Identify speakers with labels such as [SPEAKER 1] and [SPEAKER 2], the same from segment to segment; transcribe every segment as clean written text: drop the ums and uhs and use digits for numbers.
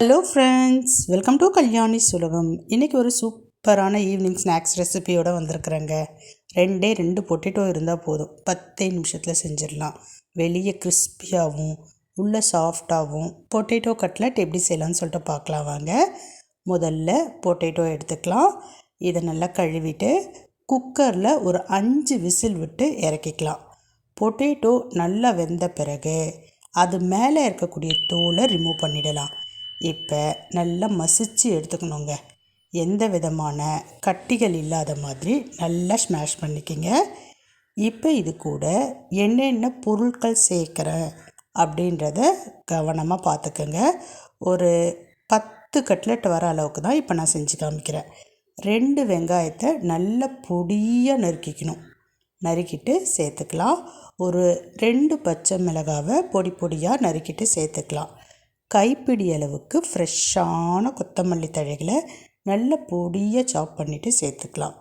[SPEAKER 1] Hello friends, welcome to Kalyani Sulakam. இன்றைக்கி ஒரு சூப்பரான ஈவினிங் ஸ்நாக்ஸ் ரெசிபியோடு வந்திருக்குறேங்க. ரெண்டு பொட்டேட்டோ இருந்தால் போதும், 10 நிமிஷத்தில் செஞ்சிடலாம். வெளியே கிறிஸ்பியாகவும் உள்ளே சாஃப்டாகவும் பொட்டேட்டோ கட்லட் எப்படி செய்யலாம்னு சொல்லிட்டு பார்க்கலாம் வாங்க. முதல்ல பொட்டேட்டோ எடுத்துக்கலாம். இதை நல்லா கழுவிட்டு குக்கரில் ஒரு 5 விசில் விட்டு இறக்கிக்கலாம். பொட்டேட்டோ நல்லா வெந்த பிறகு அது மேலே இருக்கக்கூடிய தோலை ரிமூவ் பண்ணிடலாம். இப்போ நல்லா மசிச்சு எடுத்துக்கணுங்க. எந்த விதமான கட்டிகள் இல்லாத மாதிரி நல்லா ஸ்மாஷ் பண்ணிக்கோங்க. இப்போ இது கூட என்னென்ன பொருட்கள் சேர்க்குறேன் அப்படின்றத கவனமாக பார்த்துக்கோங்க. ஒரு 10 கட்லெட் வர அளவுக்கு தான் இப்போ நான் செஞ்சு காமிக்கிறேன். 2 வெங்காயத்தை நல்ல பொடியாக நறுக்கிட்டு சேர்த்துக்கலாம். ஒரு 2 பச்சை மிளகாவை பொடியாக நறுக்கிட்டு சேர்த்துக்கலாம். கைப்பிடி அளவுக்கு ஃப்ரெஷ்ஷான கொத்தமல்லி தழைகளை நல்ல பொடியாக சாப் பண்ணிவிட்டு சேர்த்துக்கலாம்.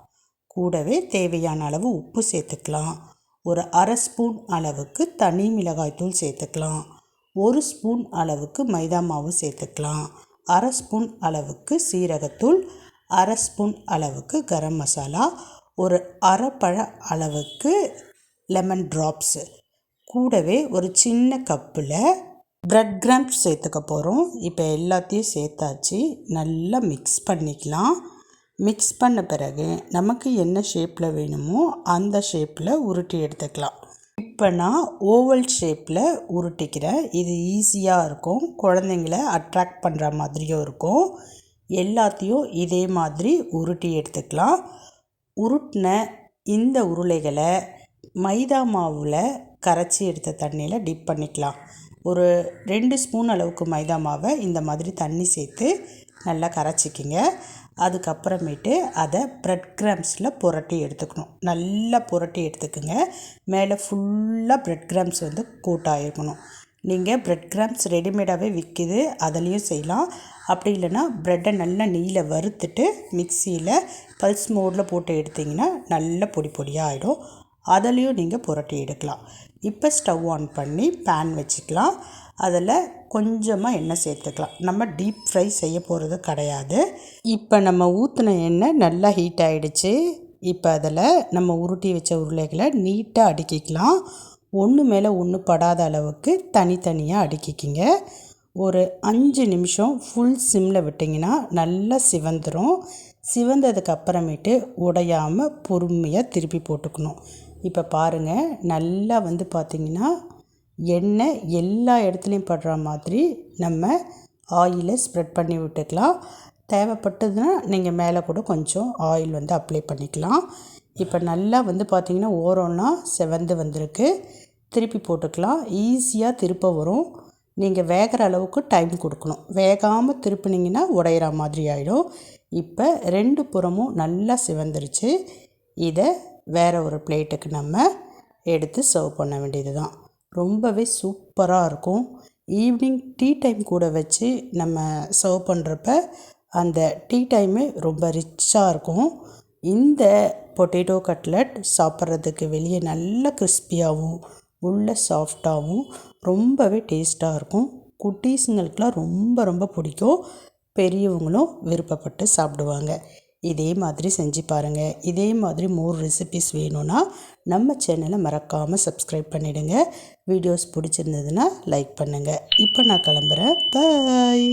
[SPEAKER 1] கூடவே தேவையான அளவு உப்பு சேர்த்துக்கலாம். ஒரு 1/2 ஸ்பூன் அளவுக்கு தனி மிளகாய்த்தூள் சேர்த்துக்கலாம். 1 ஸ்பூன் அளவுக்கு மைதா மாவு சேர்த்துக்கலாம். 1/2 ஸ்பூன் அளவுக்கு சீரகத்தூள், 1/2 ஸ்பூன் அளவுக்கு கரம் மசாலா, ஒரு 1/2 பழ அளவுக்கு லெமன் ட்ராப்ஸு, கூடவே ஒரு சின்ன கப்பில் பிரெட் கிராம்ஸ் சேர்த்துக்க போகிறோம். இப்போ எல்லாத்தையும் சேர்த்தாச்சு. நல்லா மிக்ஸ் பண்ணிக்கலாம். மிக்ஸ் பண்ண பிறகு நமக்கு என்ன ஷேப்பில் வேணுமோ அந்த ஷேப்பில் உருட்டி எடுத்துக்கலாம். இப்போ நான் ஓவல் ஷேப்பில் உருட்டிக்கிறேன். இது ஈஸியாக இருக்கும், குழந்தைங்கள அட்ராக்ட் பண்ணுற மாதிரியும் இருக்கும். எல்லாத்தையும் இதே மாதிரி உருட்டி எடுத்துக்கலாம். உருட்டின இந்த உருளைகளை மைதா மாவில் கரைச்சி எடுத்த தண்ணியில் டிப் பண்ணிக்கலாம். ஒரு 2 ஸ்பூன் அளவுக்கு மைதா மாவை இந்த மாதிரி தண்ணி சேர்த்து நல்லா கரைச்சிக்கிங்க. அதுக்கப்புறமேட்டு அதை பிரெட் கிராம்ஸில் புரட்டி எடுத்துக்கணும். நல்லா புரட்டி எடுத்துக்குங்க. மேலே ஃபுல்லாக பிரெட் கிராம்ஸ் கோட்டாயிருக்கணும். நீங்கள் பிரெட் கிராம்ஸ் ரெடிமேடாகவே விற்கிது, அதுலேயும் செய்யலாம். அப்படி இல்லைன்னா ப்ரெட்டை நல்லா நெய்யில் வறுத்துட்டு மிக்சியில் பல்ஸ் மோடில் போட்டு எடுத்திங்கன்னா நல்ல பொடியாக ஆகிடும். அதுலேயும் நீங்கள் புரட்டி எடுக்கலாம். இப்போ ஸ்டவ் ஆன் பண்ணி பேன் வச்சுக்கலாம். அதில் கொஞ்சமாக எண்ணெய் சேர்த்துக்கலாம். நம்ம டீப் ஃப்ரை செய்ய போகிறது கிடையாது. இப்போ நம்ம ஊற்றின எண்ணெய் நல்லா ஹீட் ஆகிடுச்சு. இப்போ அதில் நம்ம உருட்டி வச்ச உருளைகளை நீட்டாக அடுக்கிக்கலாம். ஒன்று மேலே ஒன்று படாத அளவுக்கு தனித்தனியாக அடுக்கிக்கிங்க. ஒரு 5 நிமிஷம் ஃபுல் சிம்மில் விட்டிங்கன்னா நல்லா சிவந்துடும். சிவந்ததுக்கு அப்புறமேட்டு உடையாமல் பொறுமையாக திருப்பி போட்டுக்கணும். இப்போ பாருங்கள், நல்லா பார்த்திங்கன்னா எண்ணெய் எல்லா இடத்துலையும் படுற மாதிரி நம்ம ஆயிலை ஸ்ப்ரெட் பண்ணி விட்டுக்கலாம். தேவைப்பட்டதுன்னா நீங்கள் மேலே கூட கொஞ்சம் ஆயில் அப்ளை பண்ணிக்கலாம். இப்போ நல்லா பார்த்திங்கன்னா ஓரம்லாம் செவந்து வந்திருக்கு. திருப்பி போட்டுக்கலாம். ஈஸியாக திருப்ப வரும். நீங்கள் வேகிற அளவுக்கு டைம் கொடுக்கணும். வேகாமல் திருப்பினீங்கன்னா உடையிற மாதிரி ஆகிடும். இப்போ 2 புறமும் நல்லா சிவந்துருச்சு. இதை வேறு ஒரு பிளேட்டுக்கு நம்ம எடுத்து சர்வ் பண்ண வேண்டியது தான். ரொம்பவே சூப்பராக இருக்கும். ஈவினிங் டீ டைம் கூட வச்சு நம்ம சர்வ் பண்ணுறப்ப அந்த டீ டைமே ரொம்ப ரிச்சாக இருக்கும். இந்த பொட்டேட்டோ கட்லட் சாப்பிட்றதுக்கு வெளியே நல்ல கிறிஸ்பியாகவும் உள்ள சாஃப்டாகவும் ரொம்பவே டேஸ்ட்டாக இருக்கும். குட்டீஸுங்களுக்கெலாம் ரொம்ப பிடிக்கும். பெரியவங்களும் விருப்பப்பட்டு சாப்பிடுவாங்க. இதே மாதிரி செஞ்சு பாருங்கள். இதே மாதிரி மோர் ரெசிபிஸ் வேணும்னா நம்ம சேனலை மறக்காமல் சப்ஸ்கிரைப் பண்ணிவிடுங்க. வீடியோஸ் பிடிச்சிருந்ததுன்னா லைக் பண்ணுங்கள். இப்போ நான் கிளம்புறேன். பாய்.